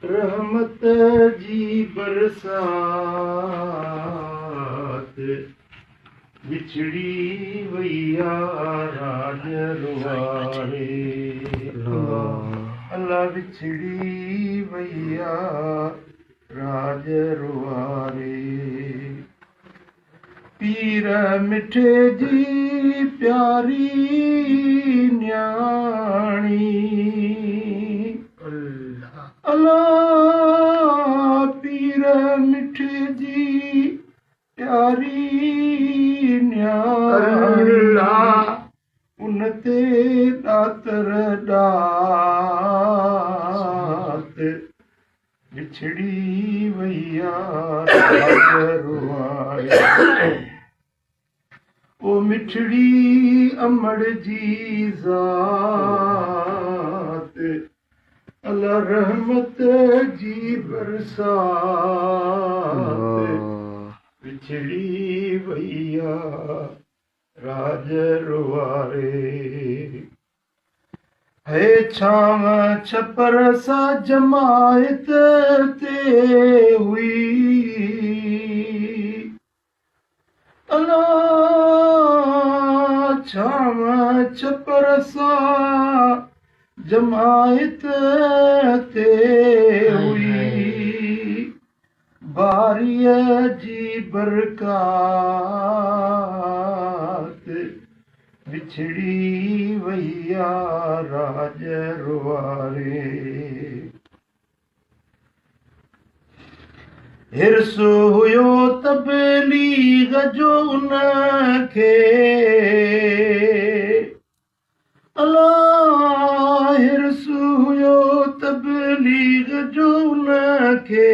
रहमत जी बरसात विछड़ी वैया राज रुवारे अल्लाह विछड़ी वैया राज रुवारे पीर मिठे जी प्यारी न्याणी अल्लाह पीर मिठे जी प्यारी न्याणी उन ते दातर दात विछड़ी वैया रुवारे ओ मिठड़ी अमड़ जी ज़ात अल्लाह रहमत जी बरसात विछड़ी वैया राज रुवारे है छाव छपर सा जमायत ते हुई अल्लाह छाव छपर सा जमायत ते हुई बारीअ जी बरकात विछड़ी वैया राज रुवारे हिरस हुयो तबलीग जो उनखे अल्लाह हिरस हुयो तबलीग जो उनखे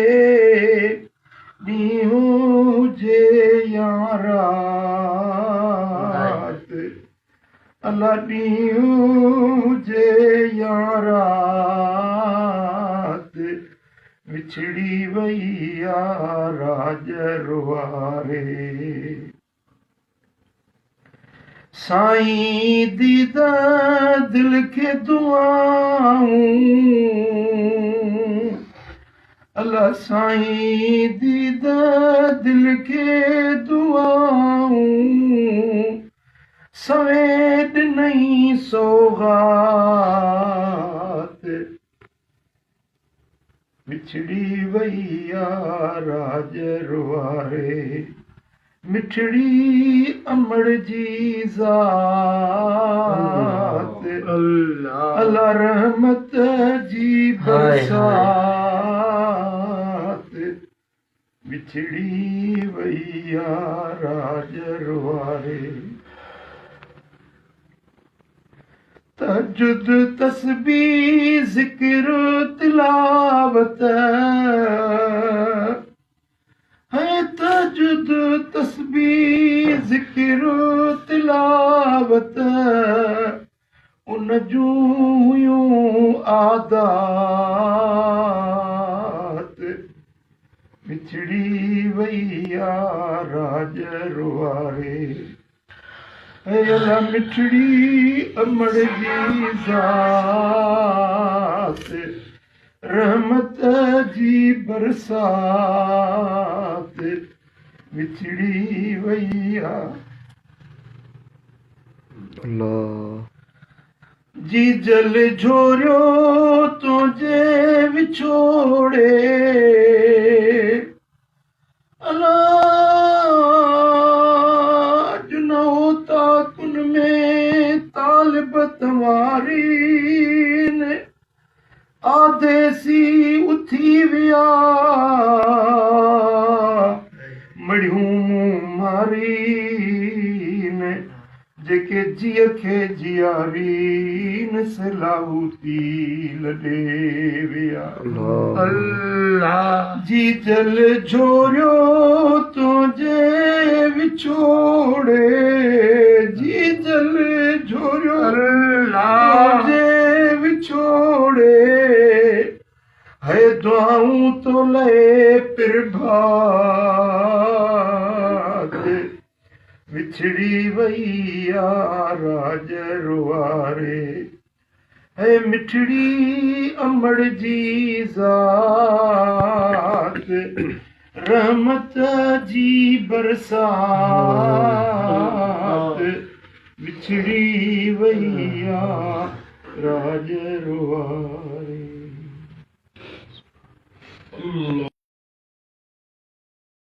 ॾींहुं हुजे या रात अल्लाह ॾींहुं हुजे या रात विछड़ी वैया राज रुवारे साईं दीदा दिल खे दुआऊं अल्लाह साईं दीदा दिल खे दुआऊं सवेद नहीं सौगात विछड़ी वैया राज रुवारे मिठड़ी अमड़ जी ज़ात अल्लाह रहमत जी बरसात विछड़ी वैया राज रुवारे तहज्जुद तस्बीह ज़िक्र तिलावत है तहज्जुद तस्बीह ज़िक्र तिलावत उन जूं हुयूं आदात विछड़ी वैया राज रुवारे अल्लाह मिठड़ी अमड़ जी ज़ात रहमत जी बरसात विछड़ी वैया जी जल झोरियो तुझे विछोड़े अल्लाह जुनो ताकुन में तालिब तवारीन आदेसी उथी विया मड़ियूं मारीन जेके जिय खे जियारीन सलाहूती लॾे विया अल्लाह जी जल झोरियो तुंहिंजे विछोड़े जी जल झोरियो तुंहिंजे विछोड़े है दुआऊं तो ले प्रभात विछड़ी वैया राज रुवारे है मिठड़ी अमड़ जी ज़ात रहमत जी बरसात विछड़ी वैया राज रुआ